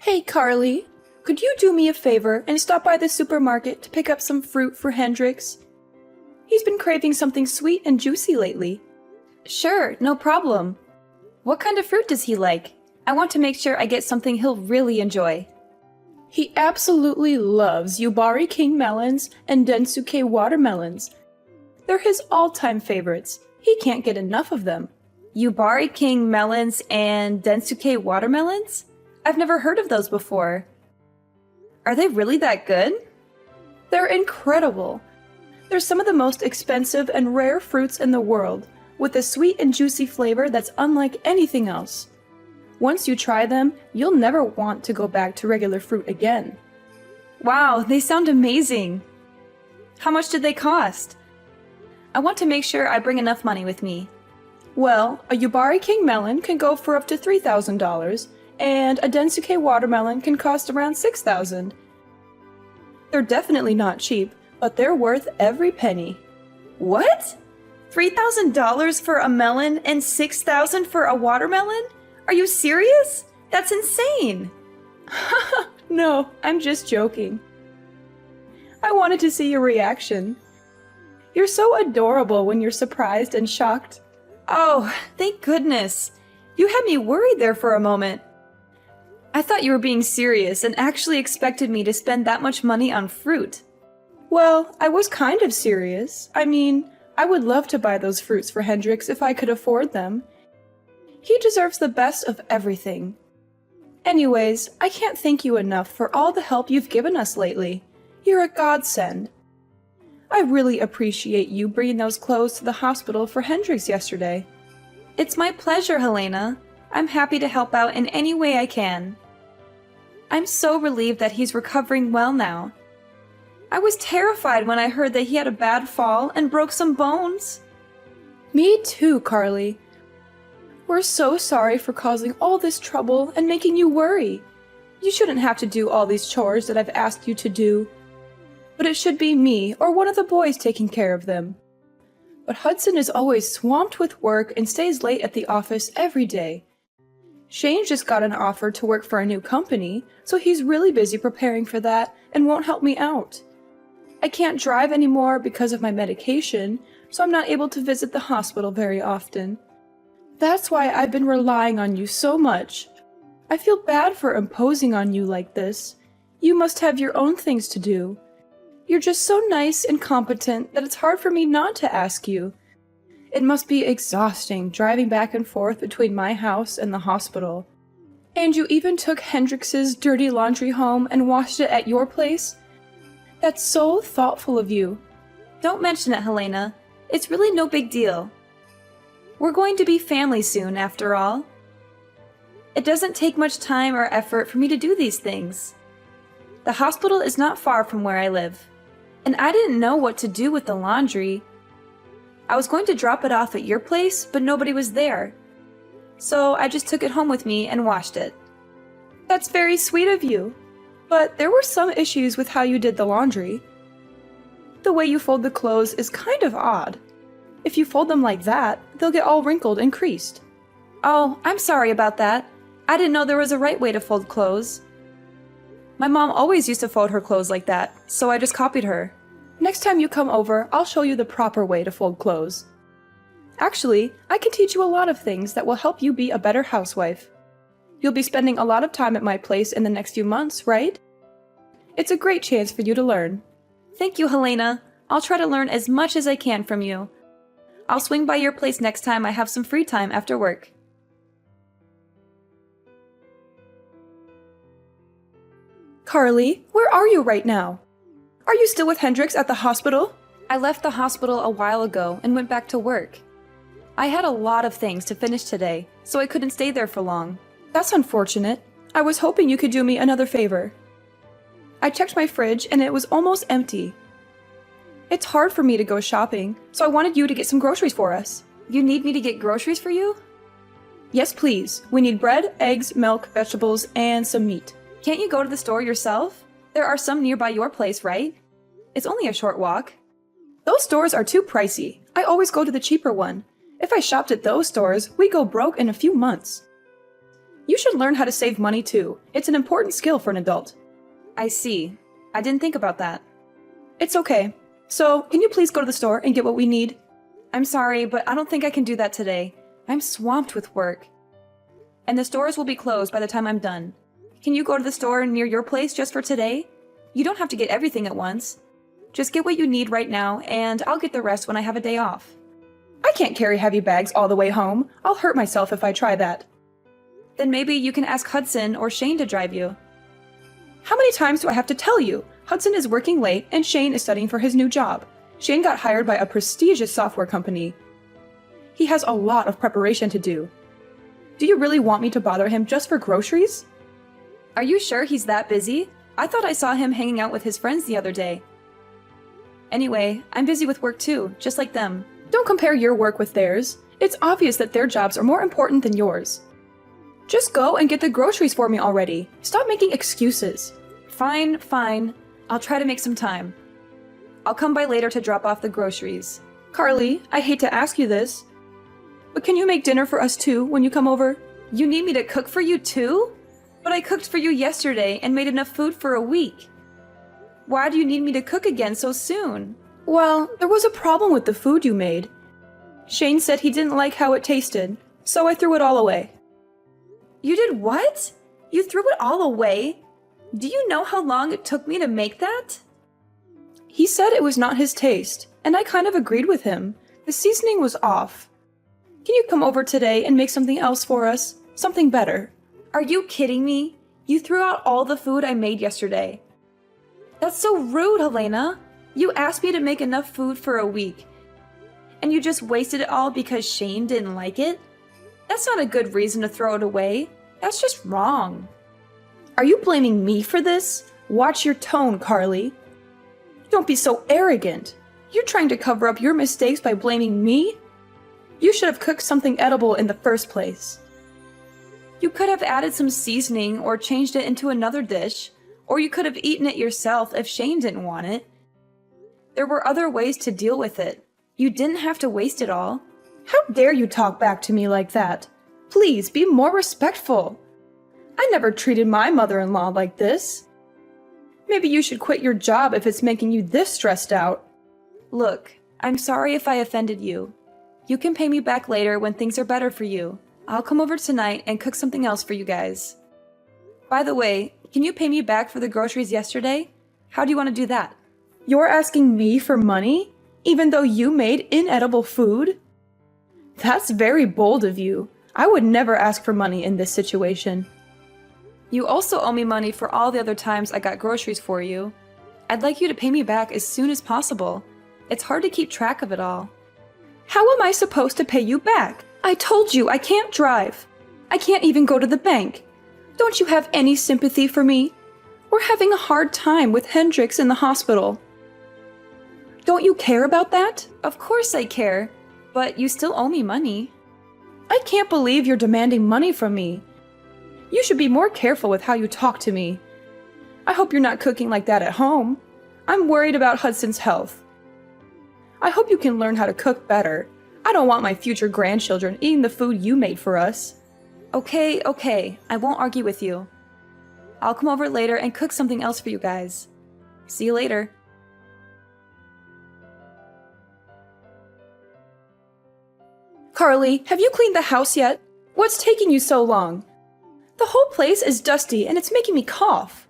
Hey, Carly, could you do me a favor and stop by the supermarket to pick up some fruit for Hendrix? He's been craving something sweet and juicy lately. Sure, no problem. What kind of fruit does he like? I want to make sure I get something he'll really enjoy. He absolutely loves Yubari King melons and Densuke watermelons. They're his all-time favorites. He can't get enough of them. Yubari King melons and Densuke watermelons? I've never heard of those before. Are they really that good? They're incredible. They're some of the most expensive and rare fruits in the world, with a sweet and juicy flavor that's unlike anything else. Once you try them, you'll never want to go back to regular fruit again. Wow, they sound amazing. How much did they cost? I want to make sure I bring enough money with me. Well, a Yubari King melon can go for up to $3,000, and a Densuke watermelon can cost around $6,000. They're definitely not cheap, but they're worth every penny. What? $3,000 for a melon and $6,000 for a watermelon? Are you serious? That's insane! No, I'm just joking. I wanted to see your reaction. You're so adorable when you're surprised and shocked. Oh, thank goodness. You had me worried there for a moment. I thought you were being serious and actually expected me to spend that much money on fruit. Well, I was kind of serious. I mean, I would love to buy those fruits for Hendrix if I could afford them. He deserves the best of everything. Anyways, I can't thank you enough for all the help you've given us lately. You're a godsend. I really appreciate you bringing those clothes to the hospital for Hendrix yesterday. It's my pleasure, Helena. I'm happy to help out in any way I can. I'm so relieved that he's recovering well now. I was terrified when I heard that he had a bad fall and broke some bones. Me too, Carly. We're so sorry for causing all this trouble and making you worry. You shouldn't have to do all these chores that I've asked you to do. But it should be me or one of the boys taking care of them. But Hudson is always swamped with work and stays late at the office every day. Shane just got an offer to work for a new company, so he's really busy preparing for that and won't help me out. I can't drive anymore because of my medication, so I'm not able to visit the hospital very often. That's why I've been relying on you so much. I feel bad for imposing on you like this. You must have your own things to do. You're just so nice and competent that it's hard for me not to ask you. It must be exhausting driving back and forth between my house and the hospital. And you even took Hendrix's dirty laundry home and washed it at your place? That's so thoughtful of you. Don't mention it, Helena. It's really no big deal. We're going to be family soon, after all. It doesn't take much time or effort for me to do these things. The hospital is not far from where I live, and I didn't know what to do with the laundry. I was going to drop it off at your place, but nobody was there. So I just took it home with me and washed it. That's very sweet of you. But there were some issues with how you did the laundry. The way you fold the clothes is kind of odd. If you fold them like that, they'll get all wrinkled and creased. Oh, I'm sorry about that. I didn't know there was a right way to fold clothes. My mom always used to fold her clothes like that, so I just copied her. Next time you come over, I'll show you the proper way to fold clothes. Actually, I can teach you a lot of things that will help you be a better housewife. You'll be spending a lot of time at my place in the next few months, right? It's a great chance for you to learn. Thank you, Helena. I'll try to learn as much as I can from you. I'll swing by your place next time I have some free time after work. Carly, where are you right now? Are you still with Hendrix at the hospital? I left the hospital a while ago and went back to work. I had a lot of things to finish today, so I couldn't stay there for long. That's unfortunate. I was hoping you could do me another favor. I checked my fridge and it was almost empty. It's hard for me to go shopping, so I wanted you to get some groceries for us. You need me to get groceries for you? Yes, please. We need bread, eggs, milk, vegetables, and some meat. Can't you go to the store yourself? There are some nearby your place, right? It's only a short walk. Those stores are too pricey. I always go to the cheaper one. If I shopped at those stores, we go broke in a few months. You should learn how to save money too. It's an important skill for an adult. I see. I didn't think about that. It's okay. So, can you please go to the store and get what we need? I'm sorry, but I don't think I can do that today. I'm swamped with work. And the stores will be closed by the time I'm done. Can you go to the store near your place just for today? You don't have to get everything at once. Just get what you need right now, and I'll get the rest when I have a day off. I can't carry heavy bags all the way home. I'll hurt myself if I try that. Then maybe you can ask Hudson or Shane to drive you. How many times do I have to tell you? Hudson is working late and Shane is studying for his new job. Shane got hired by a prestigious software company. He has a lot of preparation to do. Do you really want me to bother him just for groceries? Are you sure he's that busy? I thought I saw him hanging out with his friends the other day. Anyway, I'm busy with work too, just like them. Don't compare your work with theirs. It's obvious that their jobs are more important than yours. Just go and get the groceries for me already. Stop making excuses. Fine, fine. I'll try to make some time. I'll come by later to drop off the groceries. Carly, I hate to ask you this, but can you make dinner for us too when you come over? You need me to cook for you too? But I cooked for you yesterday and made enough food for a week. Why do you need me to cook again so soon? Well, there was a problem with the food you made. Shane said he didn't like how it tasted, so I threw it all away. You did what? You threw it all away? Do you know how long it took me to make that? He said it was not his taste, and I kind of agreed with him. The seasoning was off. Can you come over today and make something else for us? Something better. Are you kidding me? You threw out all the food I made yesterday. That's so rude, Helena. You asked me to make enough food for a week, and you just wasted it all because Shane didn't like it? That's not a good reason to throw it away. That's just wrong. Are you blaming me for this? Watch your tone, Carly. Don't be so arrogant. You're trying to cover up your mistakes by blaming me? You should have cooked something edible in the first place. You could have added some seasoning or changed it into another dish, or you could have eaten it yourself if Shane didn't want it. There were other ways to deal with it. You didn't have to waste it all. How dare you talk back to me like that? Please be more respectful. I never treated my mother-in-law like this. Maybe you should quit your job if it's making you this stressed out. Look, I'm sorry if I offended you. You can pay me back later when things are better for you. I'll come over tonight and cook something else for you guys. By the way, can you pay me back for the groceries yesterday? How do you want to do that? You're asking me for money, even though you made inedible food? That's very bold of you. I would never ask for money in this situation. You also owe me money for all the other times I got groceries for you. I'd like you to pay me back as soon as possible. It's hard to keep track of it all. How am I supposed to pay you back? I told you I can't drive. I can't even go to the bank. Don't you have any sympathy for me? We're having a hard time with Hendrix in the hospital. Don't you care about that? Of course I care, but you still owe me money. I can't believe you're demanding money from me. You should be more careful with how you talk to me. I hope you're not cooking like that at home. I'm worried about Hudson's health. I hope you can learn how to cook better. I don't want my future grandchildren eating the food you made for us. Okay, I won't argue with you. I'll come over later and cook something else for you guys. See you later. Carly, have you cleaned the house yet? What's taking you so long? The whole place is dusty and it's making me cough.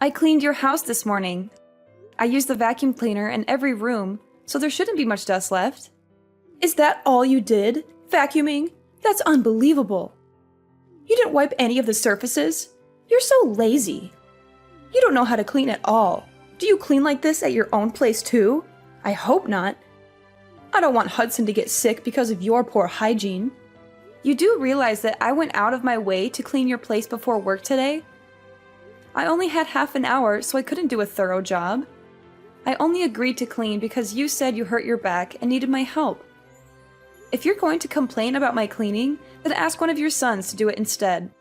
I cleaned your house this morning. I used the vacuum cleaner in every room, so there shouldn't be much dust left. Is that all you did? Vacuuming? That's unbelievable. You didn't wipe any of the surfaces? You're so lazy. You don't know how to clean at all. Do you clean like this at your own place too? I hope not. I don't want Hudson to get sick because of your poor hygiene. You do realize that I went out of my way to clean your place before work today? I only had half an hour, so I couldn't do a thorough job. I only agreed to clean because you said you hurt your back and needed my help. If you're going to complain about my cleaning, then ask one of your sons to do it instead.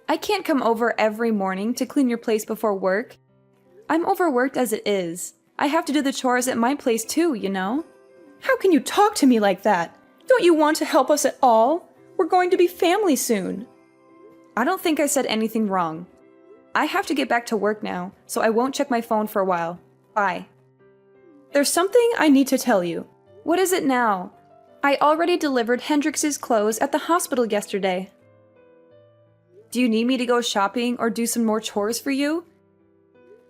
I can't come over every morning to clean your place before work. I'm overworked as it is. I have to do the chores at my place too, you know? How can you talk to me like that? Don't you want to help us at all? We're going to be family soon. I don't think I said anything wrong. I have to get back to work now, so I won't check my phone for a while. Bye. There's something I need to tell you. What is it now? I already delivered Hendrix's clothes at the hospital yesterday. Do you need me to go shopping or do some more chores for you?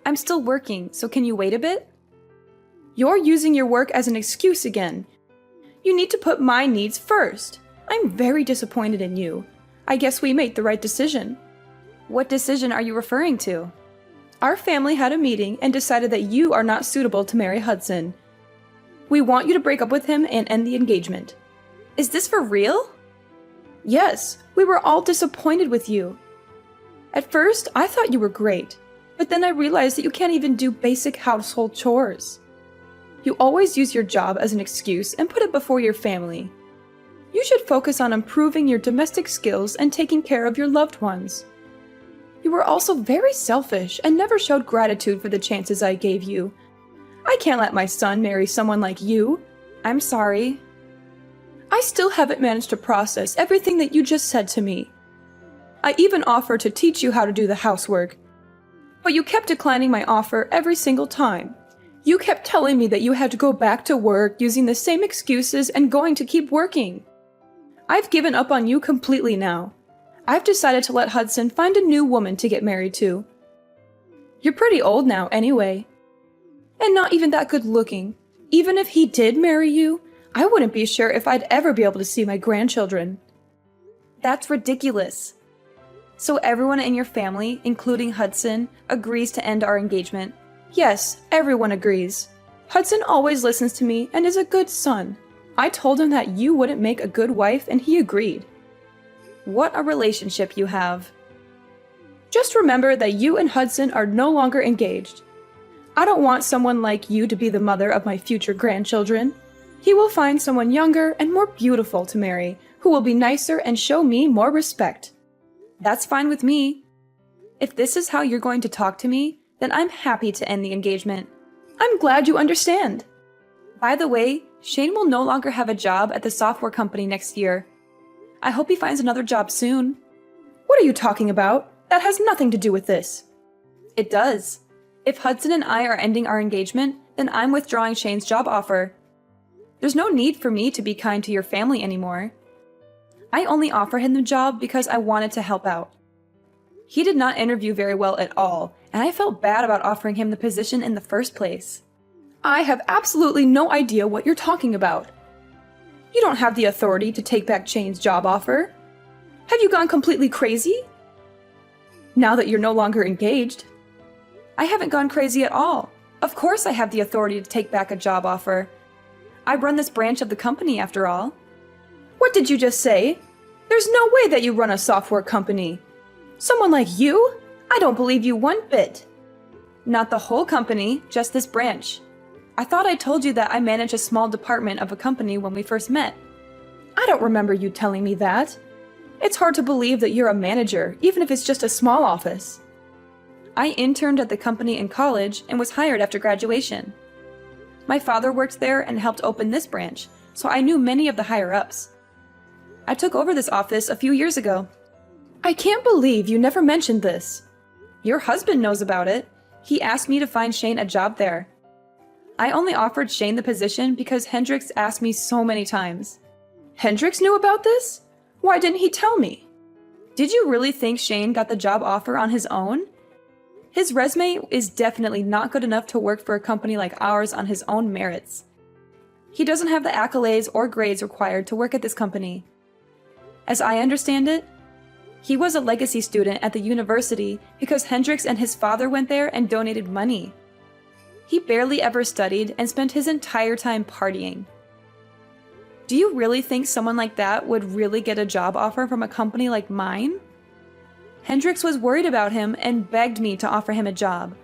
I'm still working, so can you wait a bit? You're using your work as an excuse again. You need to put my needs first. I'm very disappointed in you. I guess we made the right decision. What decision are you referring to? Our family had a meeting and decided that you are not suitable to marry Hudson. We want you to break up with him and end the engagement. Is this for real? Yes, we were all disappointed with you. At first, I thought you were great, but then I realized that you can't even do basic household chores. You always use your job as an excuse and put it before your family. You should focus on improving your domestic skills and taking care of your loved ones. You were also very selfish and never showed gratitude for the chances I gave you. I can't let my son marry someone like you. I'm sorry. I still haven't managed to process everything that you just said to me. I even offered to teach you how to do the housework, but you kept declining my offer every single time. You kept telling me that you had to go back to work using the same excuses and going to keep working. I've given up on you completely now. I've decided to let Hudson find a new woman to get married to. You're pretty old now anyway, and not even that good looking. Even if he did marry you, I wouldn't be sure if I'd ever be able to see my grandchildren. That's ridiculous. So everyone in your family, including Hudson, agrees to end our engagement? Yes, everyone agrees. Hudson always listens to me and is a good son. I told him that you wouldn't make a good wife and he agreed. What a relationship you have. Just remember that you and Hudson are no longer engaged. I don't want someone like you to be the mother of my future grandchildren. He will find someone younger and more beautiful to marry, who will be nicer and show me more respect. That's fine with me. If this is how you're going to talk to me, then I'm happy to end the engagement. I'm glad you understand. By the way, Shane will no longer have a job at the software company next year. I hope he finds another job soon. What are you talking about? That has nothing to do with this. It does. If Hudson and I are ending our engagement, then I'm withdrawing Shane's job offer. There's no need for me to be kind to your family anymore. I only offered him the job because I wanted to help out. He did not interview very well at all, and I felt bad about offering him the position in the first place. I have absolutely no idea what you're talking about. You don't have the authority to take back Shane's job offer. Have you gone completely crazy? Now that you're no longer engaged. I haven't gone crazy at all. Of course I have the authority to take back a job offer. I run this branch of the company after all. What did you just say? There's no way that you run a software company. Someone like you? I don't believe you one bit. Not the whole company, just this branch. I thought I told you that I manage a small department of a company when we first met. I don't remember you telling me that. It's hard to believe that you're a manager, even if it's just a small office. I interned at the company in college and was hired after graduation. My father worked there and helped open this branch, so I knew many of the higher-ups. I took over this office a few years ago. I can't believe you never mentioned this. Your husband knows about it. He asked me to find Shane a job there. I only offered Shane the position because Hendrix asked me so many times. Hendrix knew about this? Why didn't he tell me? Did you really think Shane got the job offer on his own? His resume is definitely not good enough to work for a company like ours on his own merits. He doesn't have the accolades or grades required to work at this company. As I understand it, he was a legacy student at the university because Hendrix and his father went there and donated money. He barely ever studied and spent his entire time partying. Do you really think someone like that would really get a job offer from a company like mine? Hendrix was worried about him and begged me to offer him a job.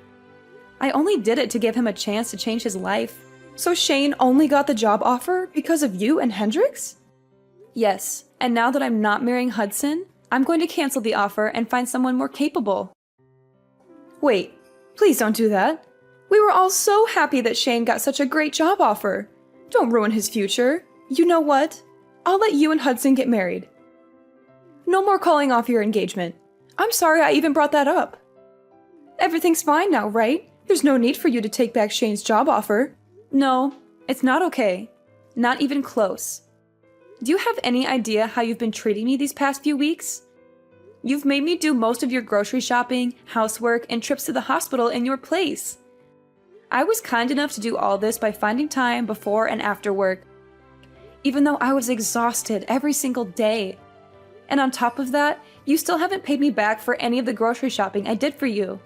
I only did it to give him a chance to change his life. So Shane only got the job offer because of you and Hendrix? Yes, and now that I'm not marrying Hudson, I'm going to cancel the offer and find someone more capable. Wait, please don't do that. We were all so happy that Shane got such a great job offer. Don't ruin his future. You know what? I'll let you and Hudson get married. No more calling off your engagement. I'm sorry I even brought that up. Everything's fine now, right? There's no need for you to take back Shane's job offer. No, it's not okay. Not even close. Do you have any idea how you've been treating me these past few weeks? You've made me do most of your grocery shopping, housework, and trips to the hospital in your place. I was kind enough to do all this by finding time before and after work, even though I was exhausted every single day. And on top of that, you still haven't paid me back for any of the grocery shopping I did for you.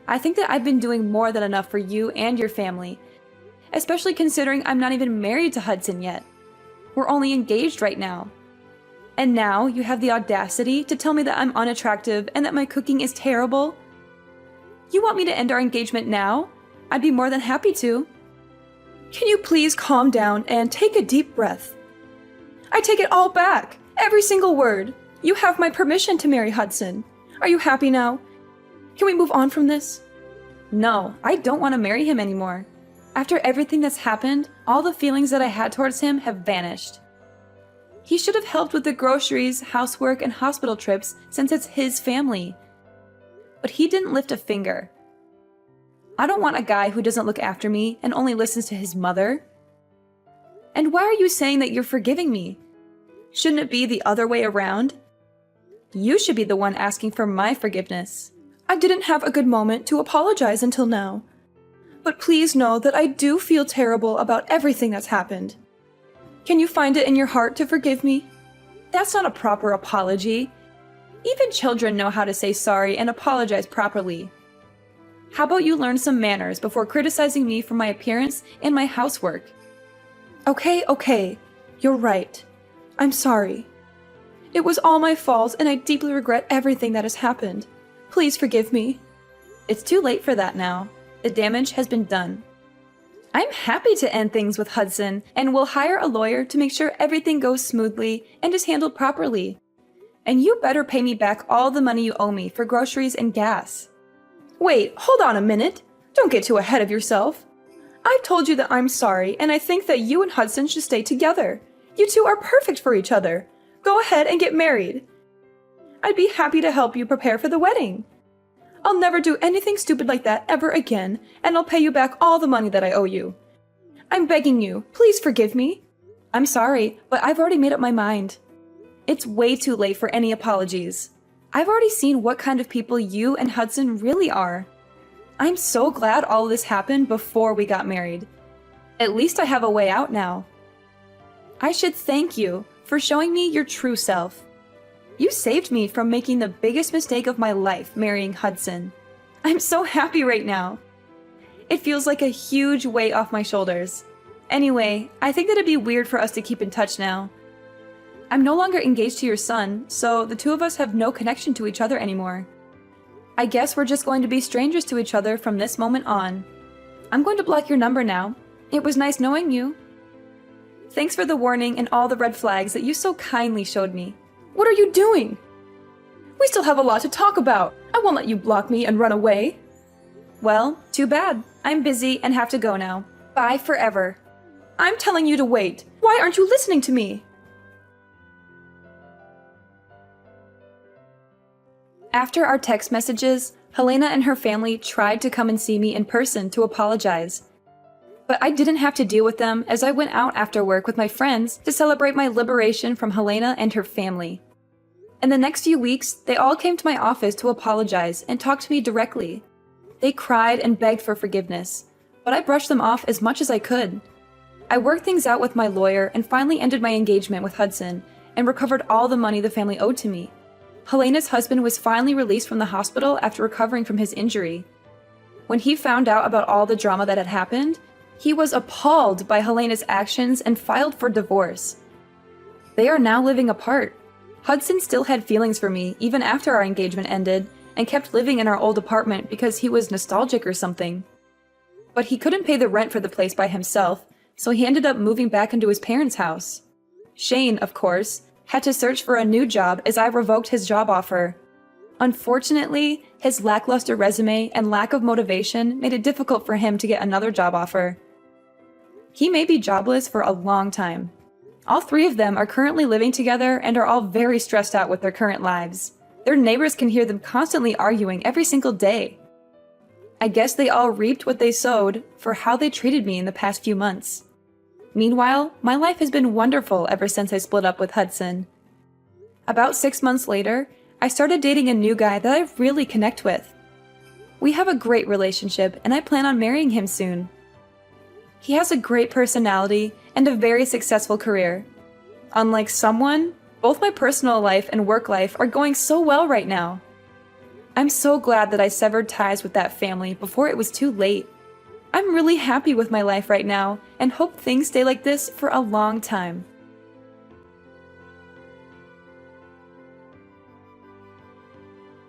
I think that I've been doing more than enough for you and your family, especially considering I'm not even married to Hudson yet. We're only engaged right now. And now you have the audacity to tell me that I'm unattractive and that my cooking is terrible? You want me to end our engagement now? I'd be more than happy to. Can you please calm down and take a deep breath? I take it all back, every single word. You have my permission to marry Hudson. Are you happy now? Can we move on from this? No, I don't want to marry him anymore. After everything that's happened, all the feelings that I had towards him have vanished. He should have helped with the groceries, housework, and hospital trips since it's his family. But he didn't lift a finger. I don't want a guy who doesn't look after me and only listens to his mother. And why are you saying that you're forgiving me? Shouldn't it be the other way around? You should be the one asking for my forgiveness. I didn't have a good moment to apologize until now. But please know that I do feel terrible about everything that's happened. Can you find it in your heart to forgive me? That's not a proper apology. Even children know how to say sorry and apologize properly. How about you learn some manners before criticizing me for my appearance and my housework? Okay. You're right. I'm sorry. It was all my fault and I deeply regret everything that has happened. Please forgive me. It's too late for that now. The damage has been done. I'm happy to end things with Hudson and will hire a lawyer to make sure everything goes smoothly and is handled properly. And you better pay me back all the money you owe me for groceries and gas. Wait, hold on a minute. Don't get too ahead of yourself. I've told you that I'm sorry, and I think that you and Hudson should stay together. You two are perfect for each other. Go ahead and get married. I'd be happy to help you prepare for the wedding. I'll never do anything stupid like that ever again, and I'll pay you back all the money that I owe you. I'm begging you, please forgive me. I'm sorry, but I've already made up my mind. It's way too late for any apologies. I've already seen what kind of people you and Hudson really are. I'm so glad all of this happened before we got married. At least I have a way out now. I should thank you for showing me your true self. You saved me from making the biggest mistake of my life, marrying Hudson. I'm so happy right now. It feels like a huge weight off my shoulders. Anyway, I think that it'd be weird for us to keep in touch now. I'm no longer engaged to your son, so the two of us have no connection to each other anymore. I guess we're just going to be strangers to each other from this moment on. I'm going to block your number now. It was nice knowing you. Thanks for the warning and all the red flags that you so kindly showed me. What are you doing? We still have a lot to talk about. I won't let you block me and run away. Well, too bad. I'm busy and have to go now. Bye forever. I'm telling you to wait. Why aren't you listening to me? After our text messages, Helena and her family tried to come and see me in person to apologize. But I didn't have to deal with them as I went out after work with my friends to celebrate my liberation from Helena and her family. In the next few weeks, they all came to my office to apologize and talk to me directly. They cried and begged for forgiveness, but I brushed them off as much as I could. I worked things out with my lawyer and finally ended my engagement with Hudson and recovered all the money the family owed to me. Helena's husband was finally released from the hospital after recovering from his injury. When he found out about all the drama that had happened, he was appalled by Helena's actions and filed for divorce. They are now living apart. Hudson still had feelings for me even after our engagement ended and kept living in our old apartment because he was nostalgic or something. But he couldn't pay the rent for the place by himself, so he ended up moving back into his parents' house. Shane, of course, had to search for a new job as I revoked his job offer. Unfortunately, his lackluster resume and lack of motivation made it difficult for him to get another job offer. He may be jobless for a long time. All three of them are currently living together and are all very stressed out with their current lives. Their neighbors can hear them constantly arguing every single day. I guess they all reaped what they sowed for how they treated me in the past few months. Meanwhile, my life has been wonderful ever since I split up with Hudson. About 6 months later, I started dating a new guy that I really connect with. We have a great relationship, and I plan on marrying him soon. He has a great personality and a very successful career. Unlike someone, both my personal life and work life are going so well right now. I'm so glad that I severed ties with that family before it was too late. I'm really happy with my life right now and hope things stay like this for a long time.